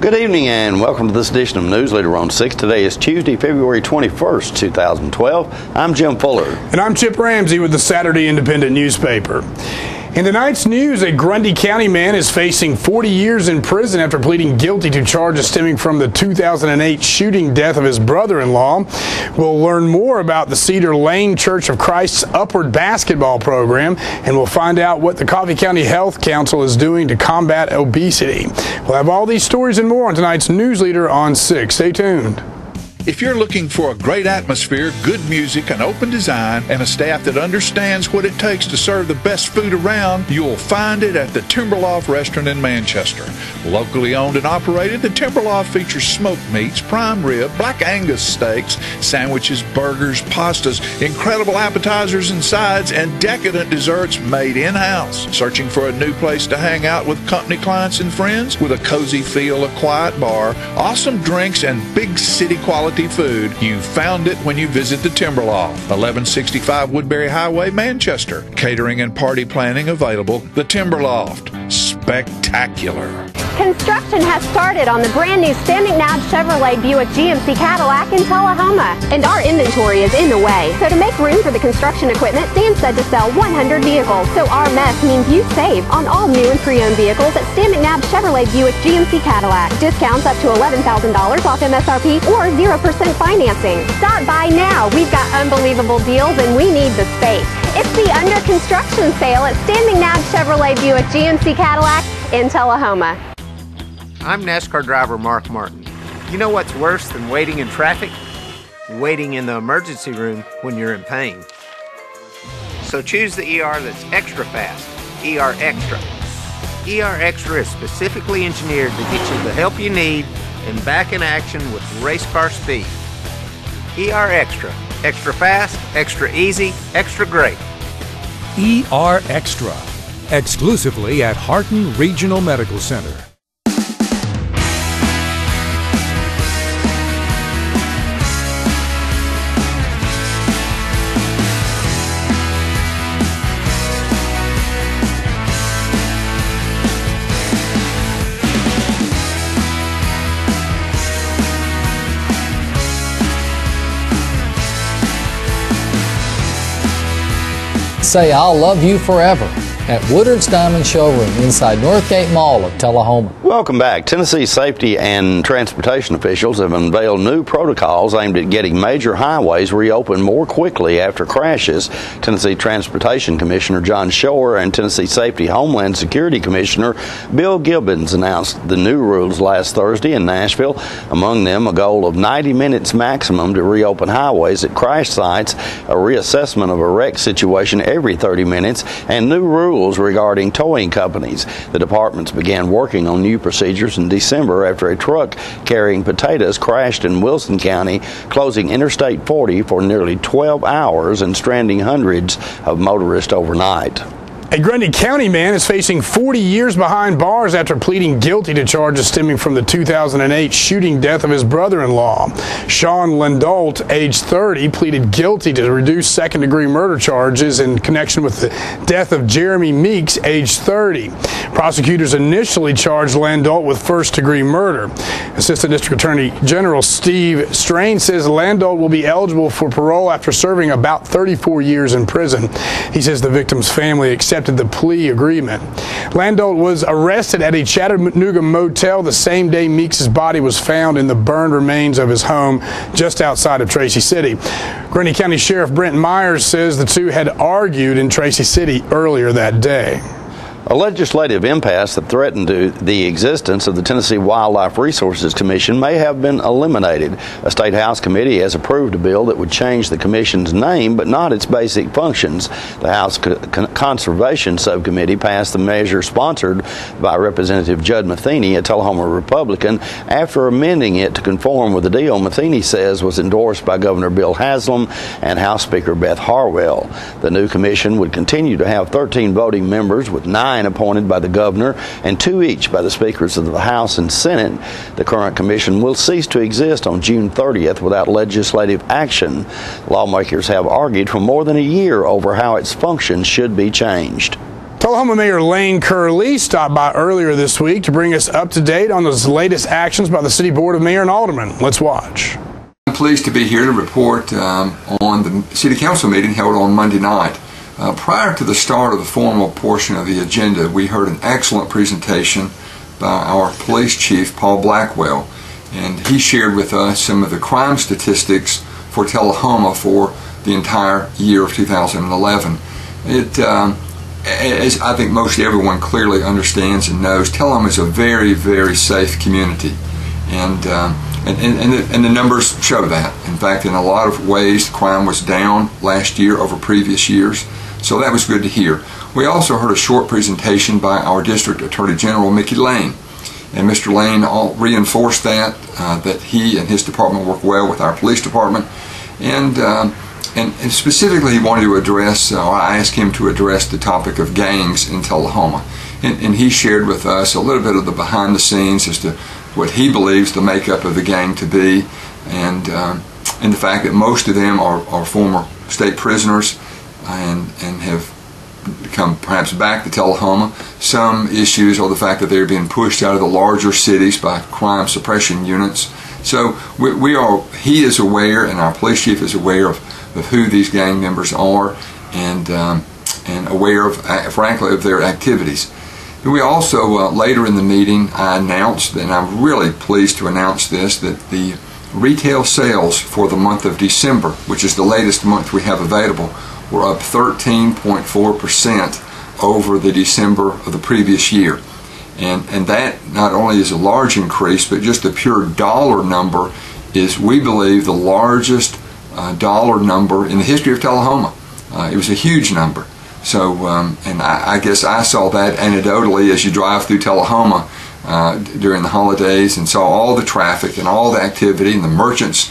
Good evening and welcome to this edition of Newsleader on 6. Today is Tuesday, February 21st, 2012. I'm Jim Fuller. And I'm Chip Ramsey with the Saturday Independent newspaper. In tonight's news, a Grundy County man is facing 40 years in prison after pleading guilty to charges stemming from the 2008 shooting death of his brother-in-law. We'll learn more about the Cedar Lane Church of Christ's Upward basketball program, and we'll find out what the Coffee County Health Council is doing to combat obesity. We'll have all these stories and more on tonight's Newsleader on 6. Stay tuned. If you're looking for a great atmosphere, good music, an open design, and a staff that understands what it takes to serve the best food around, you'll find it at the Timberloft Restaurant in Manchester. Locally owned and operated, the Timberloft features smoked meats, prime rib, black Angus steaks, sandwiches, burgers, pastas, incredible appetizers and sides, and decadent desserts made in-house. Searching for a new place to hang out with company clients and friends? With a cozy feel, a quiet bar, awesome drinks, and big city quality food, you found it when you visit the Timberloft, 1165 Woodbury Highway, Manchester. Catering and party planning available. The Timberloft, spectacular. Construction has started on the brand new Stan McNabb Chevrolet Buick GMC Cadillac in Tullahoma, and our inventory is in the way. So to make room for the construction equipment, Stan said to sell 100 vehicles. So our mess means you save on all new and pre-owned vehicles at Stan McNabb Chevrolet Buick GMC Cadillac. Discounts up to $11,000 off MSRP or 0% financing. Stop by now. We've got unbelievable deals and we need the space. It's the under construction sale at Stan McNabb Chevrolet Buick GMC Cadillac in Tullahoma. I'm NASCAR driver Mark Martin. You know what's worse than waiting in traffic? Waiting in the emergency room when you're in pain. So choose the ER that's extra fast, ER Extra. ER Extra is specifically engineered to get you the help you need and back in action with race car speed. ER Extra. Extra fast, extra easy, extra great. ER Extra. Exclusively at Harton Regional Medical Center. Say I'll love you forever at Woodard's Diamond Showroom inside Northgate Mall of Tullahoma. Welcome back. Tennessee safety and transportation officials have unveiled new protocols aimed at getting major highways reopened more quickly after crashes. Tennessee Transportation Commissioner John Shore and Tennessee Safety Homeland Security Commissioner Bill Gibbons announced the new rules last Thursday in Nashville. Among them, a goal of 90 minutes maximum to reopen highways at crash sites, a reassessment of a wreck situation every 30 minutes, and new rules regarding towing companies. The departments began working on new procedures in December after a truck carrying potatoes crashed in Wilson County, closing Interstate 40 for nearly 12 hours and stranding hundreds of motorists overnight. A Grundy County man is facing 40 years behind bars after pleading guilty to charges stemming from the 2008 shooting death of his brother-in-law. Sean Lendolt, age 30, pleaded guilty to reduced second-degree murder charges in connection with the death of Jeremy Meeks, age 30. Prosecutors initially charged Lendolt with first-degree murder. Assistant District Attorney General Steve Strain says Lendolt will be eligible for parole after serving about 34 years in prison. He says the victim's family accepted the plea agreement. Lendolt was arrested at a Chattanooga motel the same day Meeks' body was found in the burned remains of his home just outside of Tracy City. Grundy County Sheriff Brent Myers says the two had argued in Tracy City earlier that day. A legislative impasse that threatened the existence of the Tennessee Wildlife Resources Commission may have been eliminated. A State House committee has approved a bill that would change the commission's name but not its basic functions. The House Conservation Subcommittee passed the measure sponsored by Representative Judd Matheny, a Tullahoma Republican, after amending it to conform with the deal Matheny says was endorsed by Governor Bill Haslam and House Speaker Beth Harwell. The new commission would continue to have 13 voting members with 9 appointed by the governor and 2 each by the speakers of the House and Senate. The current commission will cease to exist on June 30th without legislative action. Lawmakers have argued for more than a year over how its functions should be changed. Tullahoma Mayor Lane Curley stopped by earlier this week to bring us up to date on those latest actions by the City Board of Mayor and Aldermen. Let's watch. I'm pleased to be here to report on the City Council meeting held on Monday night. Prior to the start of the formal portion of the agenda, we heard an excellent presentation by our police chief, Paul Blackwell, and he shared with us some of the crime statistics for Tullahoma for the entire year of 2011. As I think most everyone clearly understands and knows, Tullahoma is a very, very safe community, and the numbers show that. In fact, in a lot of ways, crime was down last year over previous years, so that was good to hear. We also heard a short presentation by our District Attorney General, Mickey Lane, and Mr. Lane reinforced that he and his department work well with our police department, and specifically he wanted to address, or I asked him to address the topic of gangs in Tullahoma, and he shared with us a little bit of the behind the scenes as to what he believes the makeup of the gang to be, and the fact that most of them are former state prisoners and have come perhaps back to Tullahoma. Some issues are the fact that they're being pushed out of the larger cities by crime suppression units. So he is aware, and our police chief is aware of who these gang members are, and aware of, frankly, of their activities. We also, later in the meeting, I announced, and I'm really pleased to announce this, that the retail sales for the month of December, which is the latest month we have available, were up 13.4% over the December of the previous year. And that not only is a large increase, but just the pure dollar number is, we believe, the largest dollar number in the history of Tullahoma. It was a huge number. So, and I guess I saw that anecdotally as you drive through Tullahoma during the holidays, and saw all the traffic and all the activity, and the merchants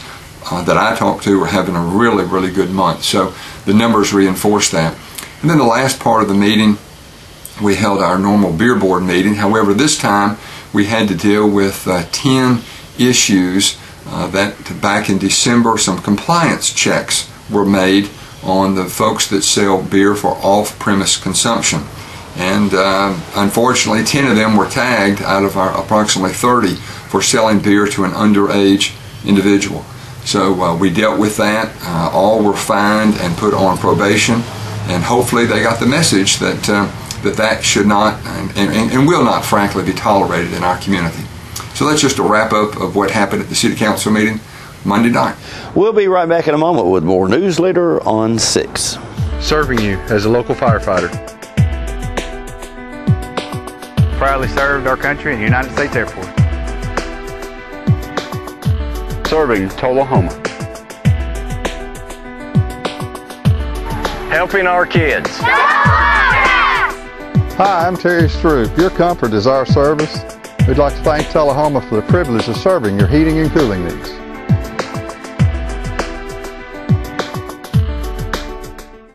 that I talked to were having a really, really good month. So the numbers reinforce that. And then the last part of the meeting, we held our normal beer board meeting. However, this time we had to deal with 10 issues that back in December, some compliance checks were made on the folks that sell beer for off-premise consumption. And unfortunately, 10 of them were tagged out of our approximately 30 for selling beer to an underage individual. So we dealt with that. All were fined and put on probation, and hopefully they got the message that that should not and will not, frankly, be tolerated in our community. So that's just a wrap-up of what happened at the City Council meeting Monday night. We'll be right back in a moment with more Newsleader on 6. Serving you as a local firefighter. Proudly served our country in the United States Air Force. Serving Tullahoma. Helping our kids. Hi, I'm Terry Stroop. Your comfort is our service. We'd like to thank Tullahoma for the privilege of serving your heating and cooling needs.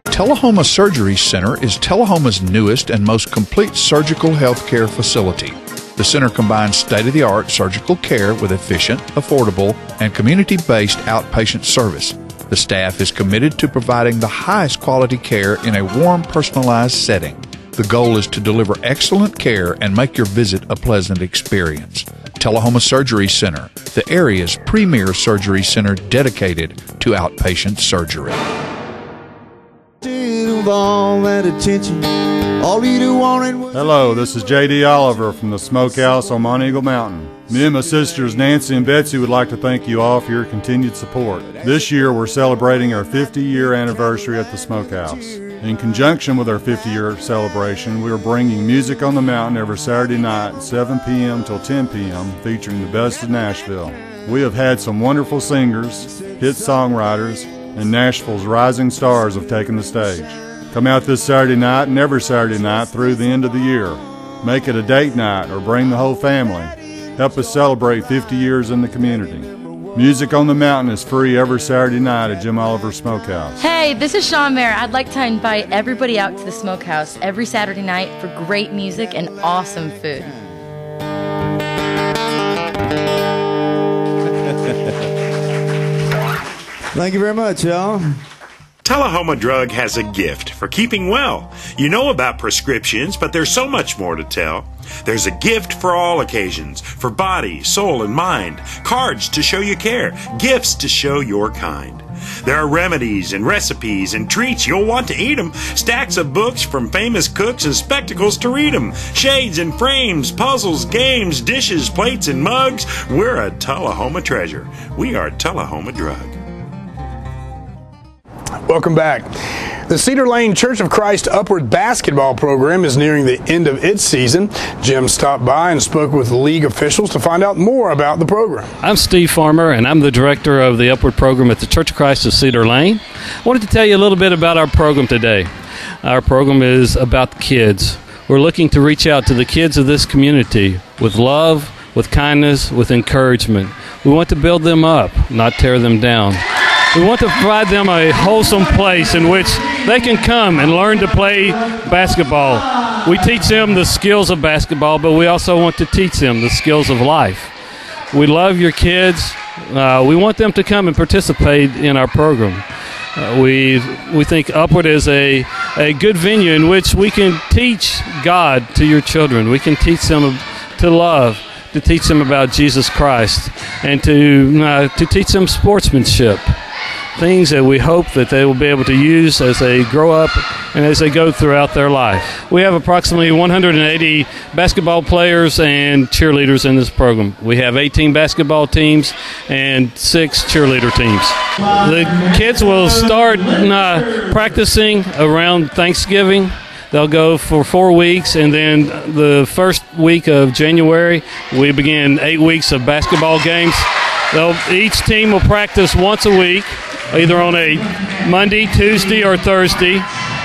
Tullahoma Surgery Center is Tullahoma's newest and most complete surgical health care facility. The center combines state-of-the-art surgical care with efficient, affordable, and community-based outpatient service. The staff is committed to providing the highest quality care in a warm, personalized setting. The goal is to deliver excellent care and make your visit a pleasant experience. Tullahoma Surgery Center, the area's premier surgery center dedicated to outpatient surgery. Hello, this is J.D. Oliver from the Smokehouse on Mount Eagle Mountain. Me and my sisters Nancy and Betsy would like to thank you all for your continued support. This year we're celebrating our 50-year anniversary at the Smokehouse. In conjunction with our 50-year celebration, we are bringing Music on the Mountain every Saturday night at 7 p.m. till 10 p.m. featuring the best of Nashville. We have had some wonderful singers, hit songwriters, and Nashville's rising stars have taken the stage. Come out this Saturday night and every Saturday night through the end of the year. Make it a date night or bring the whole family. Help us celebrate 50 years in the community. Music on the Mountain is free every Saturday night at Jim Oliver's Smokehouse. Hey, this is Sean Mayer. I'd like to invite everybody out to the Smokehouse every Saturday night for great music and awesome food. Thank you very much, y'all. Tullahoma Drug has a gift for keeping well. You know about prescriptions, but there's so much more to tell. There's a gift for all occasions, for body, soul, and mind. Cards to show you care, gifts to show your kind. There are remedies and recipes and treats, you'll want to eat them. Stacks of books from famous cooks and spectacles to read them. Shades and frames, puzzles, games, dishes, plates, and mugs. We're a Tullahoma treasure. We are Tullahoma Drug. Welcome back. The Cedar Lane Church of Christ Upward basketball program is nearing the end of its season. Jim stopped by and spoke with league officials to find out more about the program. I'm Steve Farmer, and I'm the director of the Upward program at the Church of Christ of Cedar Lane. I wanted to tell you a little bit about our program today. Our program is about the kids. We're looking to reach out to the kids of this community with love, with kindness, with encouragement. We want to build them up, not tear them down. We want to provide them a wholesome place in which they can come and learn to play basketball. We teach them the skills of basketball, but we also want to teach them the skills of life. We love your kids. We want them to come and participate in our program. We think Upward is a good venue in which we can teach God to your children. We can teach them to love, to teach them about Jesus Christ, and to teach them sportsmanship. Things that we hope that they will be able to use as they grow up and as they go throughout their life. We have approximately 180 basketball players and cheerleaders in this program. We have 18 basketball teams and 6 cheerleader teams. The kids will start practicing around Thanksgiving. They'll go for 4 weeks, and then the first week of January, we begin 8 weeks of basketball games. Each team will practice once a week, either on a Monday, Tuesday, or Thursday,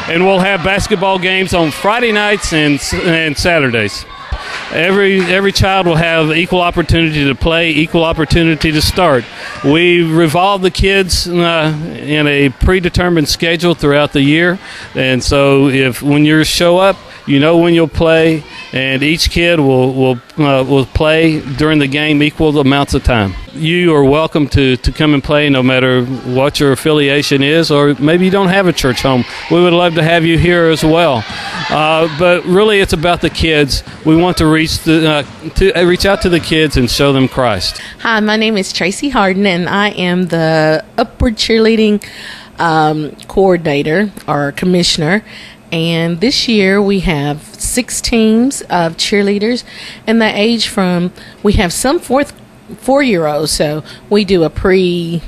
and we'll have basketball games on Friday nights and Saturdays. Every child will have equal opportunity to play, equal opportunity to start. We revolve the kids in a predetermined schedule throughout the year, and so when you show up, you know when you'll play, and each kid will play during the game equal amounts of time. You are welcome to come and play no matter what your affiliation is, or maybe you don't have a church home. We would love to have you here as well. But really it's about the kids. We want to reach out to the kids and show them Christ. Hi, my name is Tracy Harden, and I am the Upward Cheerleading coordinator or commissioner. And this year we have 6 teams of cheerleaders, and they age from, we have some 4-year-olds, so we do a preschool,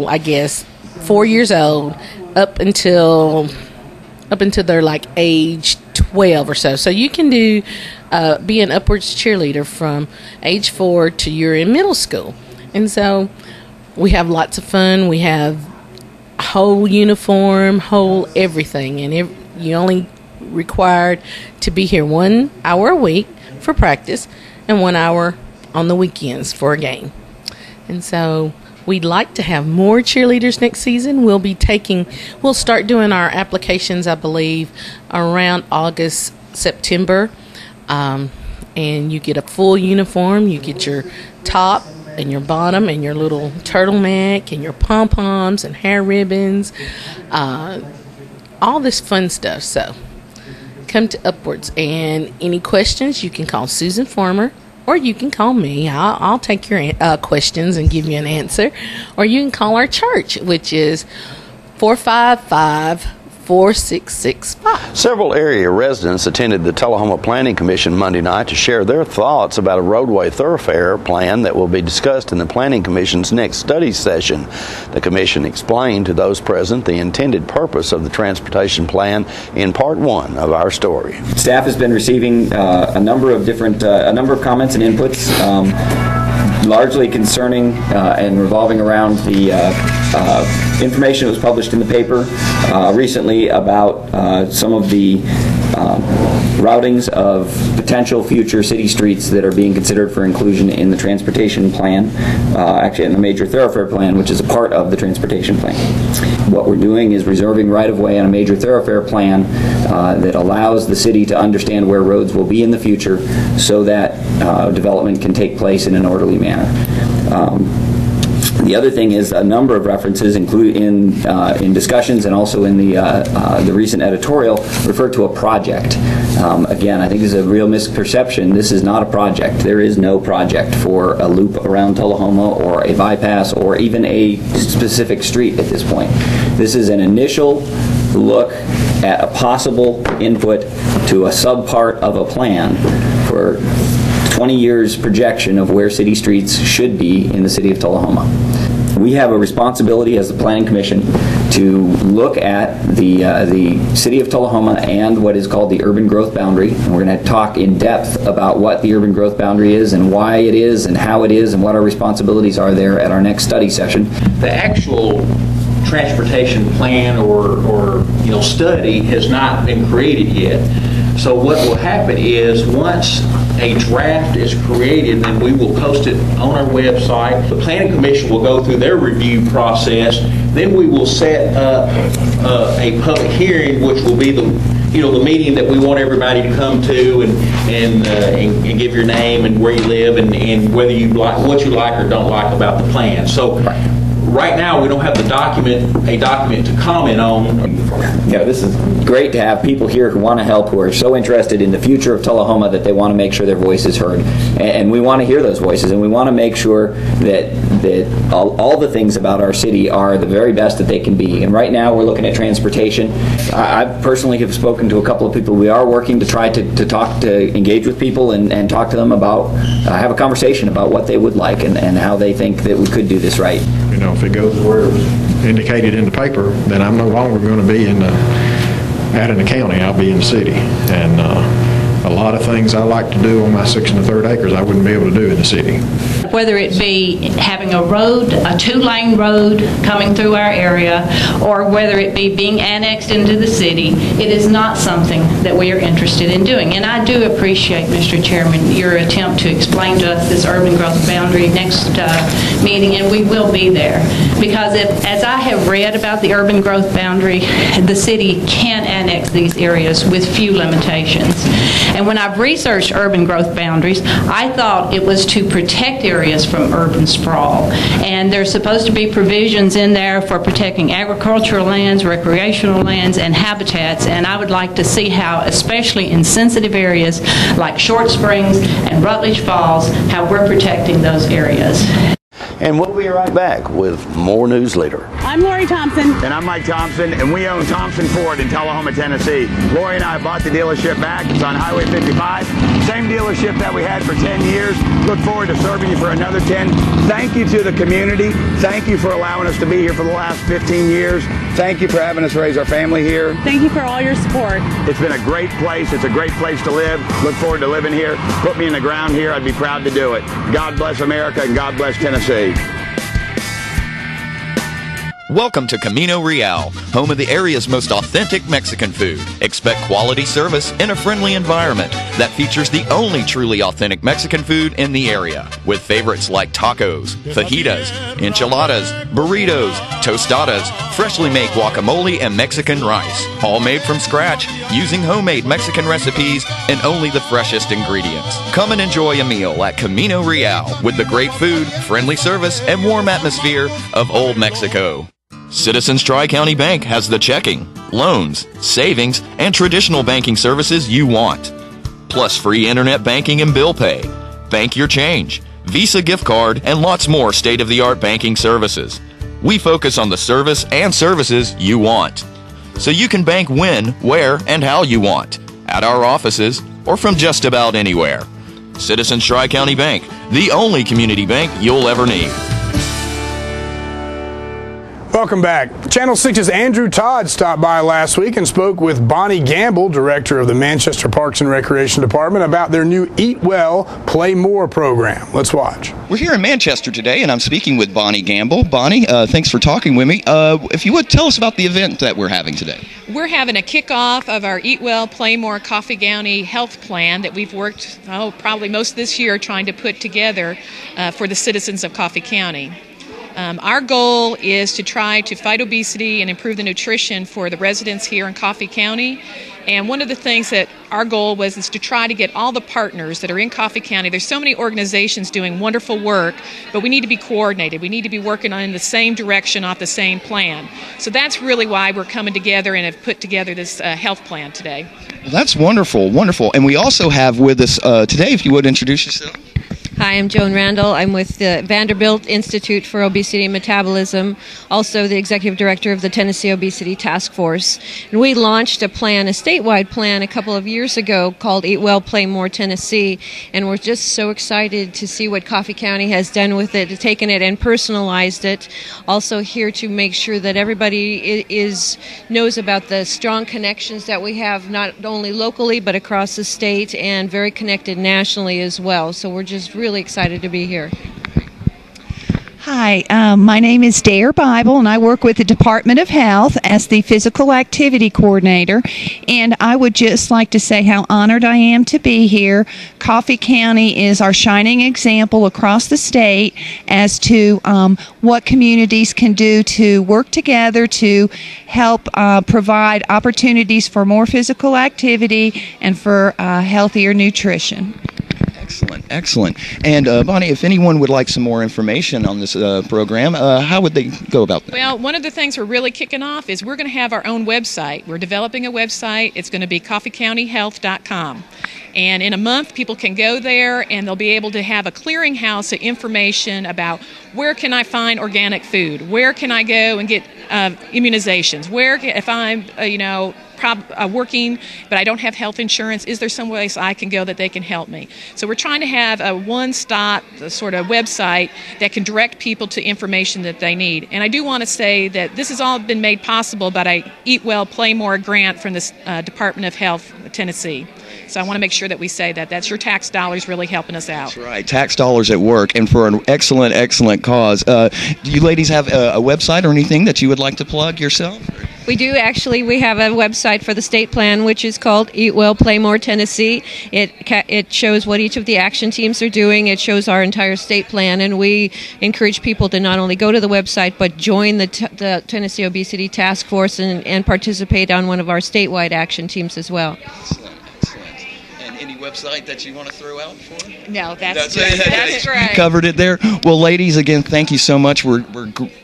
I guess, 4 years old up until they're like age 12 or so. So you can do be an Upwards cheerleader from age 4 to you're in middle school. And so we have lots of fun. We have whole uniform, whole everything, and you only required to be here 1 hour a week for practice and 1 hour on the weekends for a game. And so we'd like to have more cheerleaders next season. We'll start doing our applications, I believe, around August, September, and you get a full uniform. You get your top and your bottom and your little turtleneck and your pom-poms and hair ribbons, all this fun stuff. So come to Upwards, and any questions you can call Susan Farmer, or you can call me. I'll take your questions and give you an answer, or you can call our church, which is 455-4665. Several area residents attended the Tullahoma Planning Commission Monday night to share their thoughts about a roadway thoroughfare plan that will be discussed in the Planning Commission's next study session. The Commission explained to those present the intended purpose of the transportation plan in Part 1 of our story. Staff has been receiving a number of comments and inputs, largely concerning and revolving around the information that was published in the paper recently about some of the routings of potential future city streets that are being considered for inclusion in the transportation plan, actually in the major thoroughfare plan, which is a part of the transportation plan. What we're doing is reserving right-of-way on a major thoroughfare plan that allows the city to understand where roads will be in the future so that development can take place in an orderly manner. The other thing is a number of references include in discussions and also in the recent editorial refer to a project. Again, I think this is a real misperception. This is not a project. There is no project for a loop around Tullahoma or a bypass or even a specific street at this point. This is an initial look at a possible input to a subpart of a plan for 20 years projection of where city streets should be in the city of Tullahoma. We have a responsibility as the Planning Commission to look at the city of Tullahoma and what is called the urban growth boundary. And we're going to talk in depth about what the urban growth boundary is and why it is and how it is and what our responsibilities are there at our next study session. The actual transportation plan or study has not been created yet. So what will happen is once a draft is created, then we will post it on our website. The Planning Commission will go through their review process. Then we will set up a public hearing, which will be the meeting that we want everybody to come to and give your name and where you live and whether you like what you like or don't like about the plan. So. Right now, we don't have a document to comment on. Yeah, this is great to have people here who want to help, who are so interested in the future of Tullahoma that they want to make sure their voice is heard. And we want to hear those voices, and we want to make sure that all the things about our city are the very best that they can be. And right now, we're looking at transportation. I personally have spoken to a couple of people. We are working to try to engage with people and talk to them about, have a conversation about what they would like and how they think that we could do this right. If it goes where it was indicated in the paper, then I'm no longer going to be out in the county. I'll be in the city. And a lot of things I like to do on my 6 1/3 acres I wouldn't be able to do in the city. Whether it be having a road, a 2-lane road coming through our area, or whether it be being annexed into the city, it is not something that we are interested in doing. And I do appreciate, Mr. Chairman, your attempt to explain to us this urban growth boundary next meeting, and we will be there. Because as I have read about the urban growth boundary, the city can annex these areas with few limitations. And when I've researched urban growth boundaries, I thought it was to protect areas from urban sprawl. And there's supposed to be provisions in there for protecting agricultural lands, recreational lands, and habitats. And I would like to see how, especially in sensitive areas like Short Springs and Rutledge Falls, how we're protecting those areas. And we'll be right back with more Newsleader. I'm Lori Thompson. And I'm Mike Thompson, and we own Thompson Ford in Tullahoma, Tennessee. Lori and I bought the dealership back. It's on Highway 55. Same dealership that we had for 10 years. Look forward to serving you for another 10. Thank you to the community. Thank you for allowing us to be here for the last 15 years. Thank you for having us raise our family here. Thank you for all your support. It's been a great place. It's a great place to live. Look forward to living here. Put me in the ground here. I'd be proud to do it. God bless America and God bless Tennessee. Welcome to Camino Real, home of the area's most authentic Mexican food. Expect quality service in a friendly environment that features the only truly authentic Mexican food in the area, with favorites like tacos, fajitas, enchiladas, burritos, tostadas, freshly made guacamole, and Mexican rice, all made from scratch using homemade Mexican recipes and only the freshest ingredients. Come and enjoy a meal at Camino Real with the great food, friendly service, and warm atmosphere of Old Mexico. Citizens Tri-County Bank has the checking, loans, savings, and traditional banking services you want. Plus free internet banking and bill pay, bank your change, Visa gift card, and lots more state-of-the-art banking services. We focus on the service and services you want. So you can bank when, where, and how you want. At our offices or from just about anywhere. Citizens Tri-County Bank, the only community bank you'll ever need. Welcome back. Channel 6's Andrew Todd stopped by last week and spoke with Bonnie Gamble, director of the Manchester Parks and Recreation Department, about their new Eat Well, Play More program. Let's watch. We're here in Manchester today, and I'm speaking with Bonnie Gamble. Bonnie, thanks for talking with me. If you would, tell us about the event that we're having today. We're having a kickoff of our Eat Well, Play More Coffee County health plan that we've worked, probably most of this year trying to put together for the citizens of Coffee County. Our goal is to try to fight obesity and improve the nutrition for the residents here in Coffee County And one of the things that our goal was is to try to get all the partners that are in Coffee County. There's so many organizations doing wonderful work, but we need to be coordinated. We need to be working in the same direction off the same plan. So that's really why we're coming together and have put together this health plan today. Well, that's wonderful, wonderful. And we also have with us today, if you would introduce yourself. Hi, I'm Joan Randall. I'm with the Vanderbilt Institute for Obesity and Metabolism, also the Executive Director of the Tennessee Obesity Task Force. And we launched a plan, a statewide plan, a couple of years ago called Eat Well, Play More Tennessee, and we're just so excited to see what Coffee County has done with it, taken it and personalized it. Also here to make sure that everybody knows about the strong connections that we have, not only locally but across the state, and very connected nationally as well. So we're just really excited to be here. Hi, my name is Dare Bible, and I work with the Department of Health as the Physical Activity Coordinator. And I would just like to say how honored I am to be here. Coffee County is our shining example across the state as to what communities can do to work together to help provide opportunities for more physical activity and for healthier nutrition. Excellent, excellent. And Bonnie, if anyone would like some more information on this program, how would they go about that? Well, one of the things we're really kicking off is we're going to have our own website. We're developing a website. It's going to be coffeecountyhealth.com. And in a month, people can go there and they'll be able to have a clearinghouse of information about where can I find organic food, where can I go and get immunizations, if I'm, working but I don't have health insurance, is there some place I can go that they can help me? So we're trying to have a one-stop sort of website that can direct people to information that they need. And I do want to say that this has all been made possible by an Eat Well, Play More grant from the Department of Health, Tennessee. So I want to make sure that we say that. That's your tax dollars really helping us out. That's right, tax dollars at work, and for an excellent, excellent cause. Do you ladies have a website or anything that you would like to plug yourself? We do actually. We have a website for the state plan, which is called Eat Well, Play More Tennessee. It shows what each of the action teams are doing. It shows our entire state plan, and we encourage people to not only go to the website but join the Tennessee Obesity Task Force and participate on one of our statewide action teams as well. Any website that you want to throw out for? No, that's right. You covered it there. Well, ladies, again, thank you so much. We're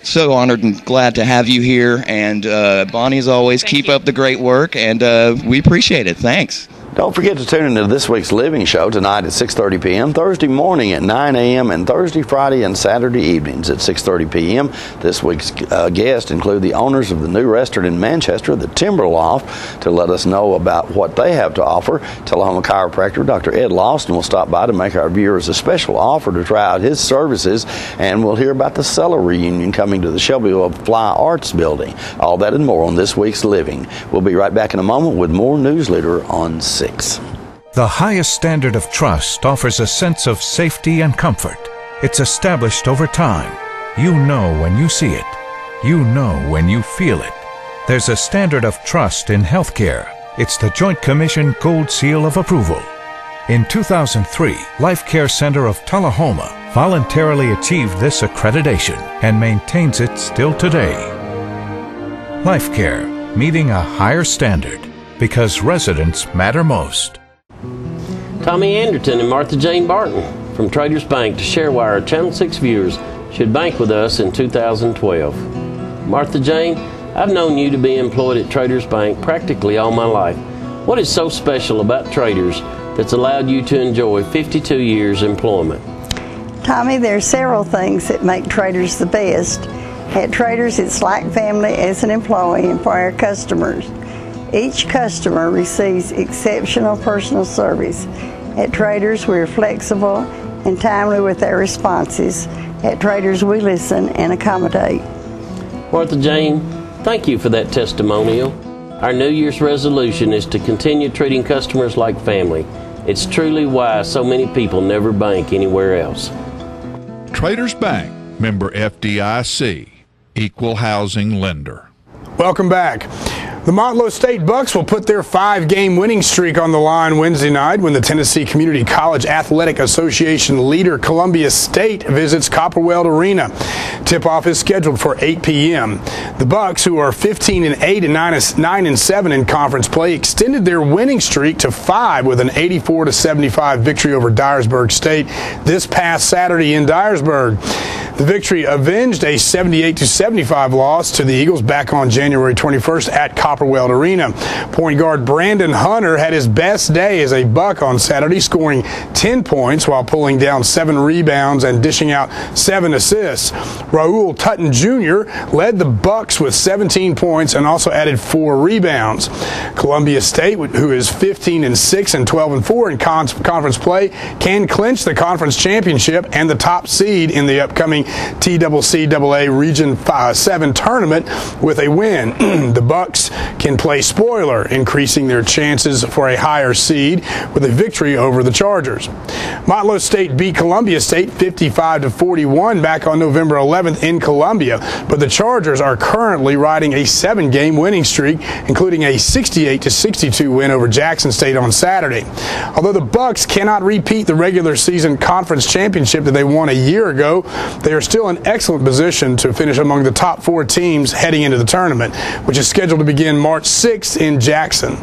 so honored and glad to have you here. And Bonnie, as always, keep up the great work, and we appreciate it. Thanks. Don't forget to tune into this week's Living Show tonight at 6:30 p.m., Thursday morning at 9 a.m., and Thursday, Friday, and Saturday evenings at 6:30 p.m. This week's guests include the owners of the new restaurant in Manchester, the Timber Loft, to let us know about what they have to offer. Tullahoma chiropractor Dr. Ed Lawson will stop by to make our viewers a special offer to try out his services, and we'll hear about the Cellar reunion coming to the Shelbyville Fly Arts Building. All that and more on this week's Living. We'll be right back in a moment with more Newsleader on 6. The highest standard of trust offers a sense of safety and comfort. It's established over time. You know when you see it. You know when you feel it. There's a standard of trust in healthcare. It's the Joint Commission Gold Seal of Approval. In 2003, Life Care Center of Tullahoma voluntarily achieved this accreditation and maintains it still today. Life Care, meeting a higher standard. Because residents matter most. Tommy Anderton and Martha Jane Barton from Traders Bank to share why our Channel 6 viewers should bank with us in 2012. Martha Jane, I've known you to be employed at Traders Bank practically all my life. What is so special about Traders that's allowed you to enjoy 52 years employment? Tommy, there are several things that make Traders the best. At Traders, it's like family as an employee and for our customers. Each customer receives exceptional personal service. At Traders, we're flexible and timely with our responses. At Traders, we listen and accommodate. Martha Jane, thank you for that testimonial. Our New Year's resolution is to continue treating customers like family. It's truly why so many people never bank anywhere else. Traders Bank, member FDIC, equal housing lender. Welcome back. The Montlow State Bucks will put their 5-game winning streak on the line Wednesday night when the Tennessee Community College Athletic Association leader Columbia State visits Copperweld Arena. Tip-off is scheduled for 8 p.m. The Bucks, who are 15-8 and 9-7 in conference play, extended their winning streak to 5 with an 84-75 victory over Dyersburg State this past Saturday in Dyersburg. The victory avenged a 78-75 loss to the Eagles back on January 21st at Copperweld Arena. Point guard Brandon Hunter had his best day as a Buck on Saturday, scoring 10 points while pulling down 7 rebounds and dishing out 7 assists. Raul Tutton Jr. led the Bucks with 17 points and also added 4 rebounds. Columbia State, who is 15-6 and 12-4 in conference play, can clinch the conference championship and the top seed in the upcoming TCCAA Region 7 tournament with a win. The Bucks can play spoiler, increasing their chances for a higher seed with a victory over the Chargers. Montlow State beat Columbia State 55-41 back on November 11th in Columbia, but the Chargers are currently riding a 7-game winning streak, including a 68-62 win over Jackson State on Saturday. Although the Bucks cannot repeat the regular season conference championship that they won a year ago, they are still in excellent position to finish among the top 4 teams heading into the tournament, which is scheduled to begin March 6th in Jackson.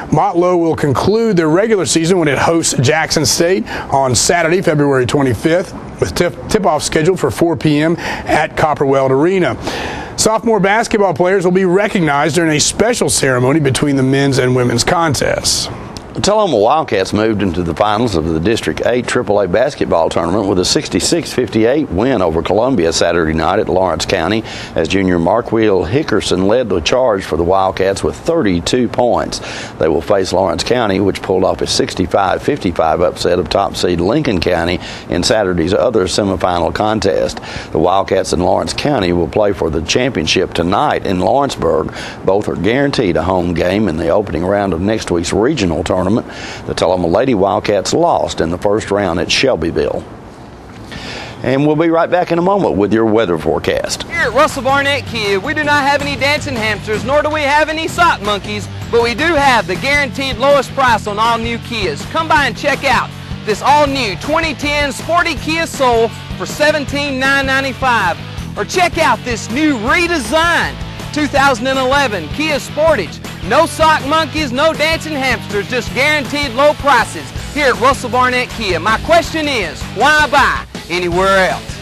Montlow will conclude their regular season when it hosts Jackson State on Saturday, February 25th, with tip-off scheduled for 4 p.m. at Copperweld Arena. Sophomore basketball players will be recognized during a special ceremony between the men's and women's contests. The Tullahoma Wildcats moved into the finals of the District 8 AAA basketball tournament with a 66-58 win over Columbia Saturday night at Lawrence County, as junior Marquil Hickerson led the charge for the Wildcats with 32 points. They will face Lawrence County, which pulled off a 65-55 upset of top seed Lincoln County in Saturday's other semifinal contest. The Wildcats and Lawrence County will play for the championship tonight in Lawrenceburg. Both are guaranteed a home game in the opening round of next week's regional tournament. The Tullahoma Lady Wildcats lost in the first round at Shelbyville. And we'll be right back in a moment with your weather forecast. Here at Russell Barnett Kia, we do not have any dancing hamsters, nor do we have any sock monkeys, but we do have the guaranteed lowest price on all new Kias. Come by and check out this all-new 2010 sporty Kia Soul for $17,995. Or check out this new redesigned 2011 Kia Sportage. No sock monkeys, no dancing hamsters, just guaranteed low prices here at Russell Barnett Kia. My question is, why buy anywhere else?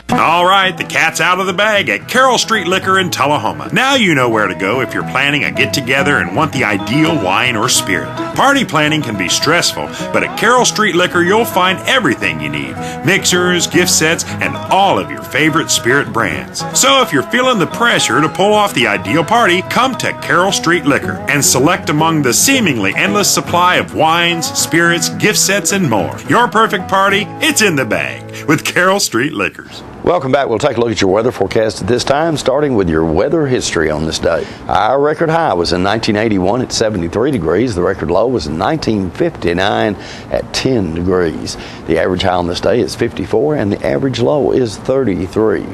All right, the cat's out of the bag at Carroll Street Liquor in Tullahoma. Now you know where to go if you're planning a get-together and want the ideal wine or spirit. Party planning can be stressful, but at Carroll Street Liquor you'll find everything you need. Mixers, gift sets, and all of your favorite spirit brands. So if you're feeling the pressure to pull off the ideal party, come to Carroll Street Liquor and select among the seemingly endless supply of wines, spirits, gift sets, and more. Your perfect party, it's in the bag with Carroll Street Liquors. Welcome back. We'll take a look at your weather forecast at this time, starting with your weather history on this day. Our record high was in 1981 at 73 degrees. The record low was in 1959 at 10 degrees. The average high on this day is 54 and the average low is 33.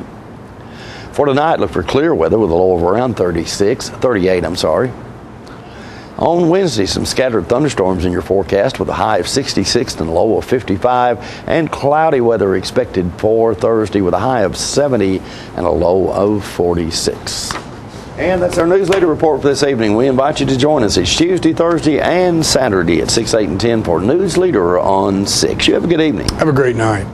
For tonight, look for clear weather with a low of around 38. On Wednesday, some scattered thunderstorms in your forecast with a high of 66 and a low of 55, and cloudy weather expected for Thursday with a high of 70 and a low of 46. And that's our Newsleader report for this evening. We invite you to join us each Tuesday, Thursday, and Saturday at 6, 8, and 10 for Newsleader on 6. You have a good evening. Have a great night.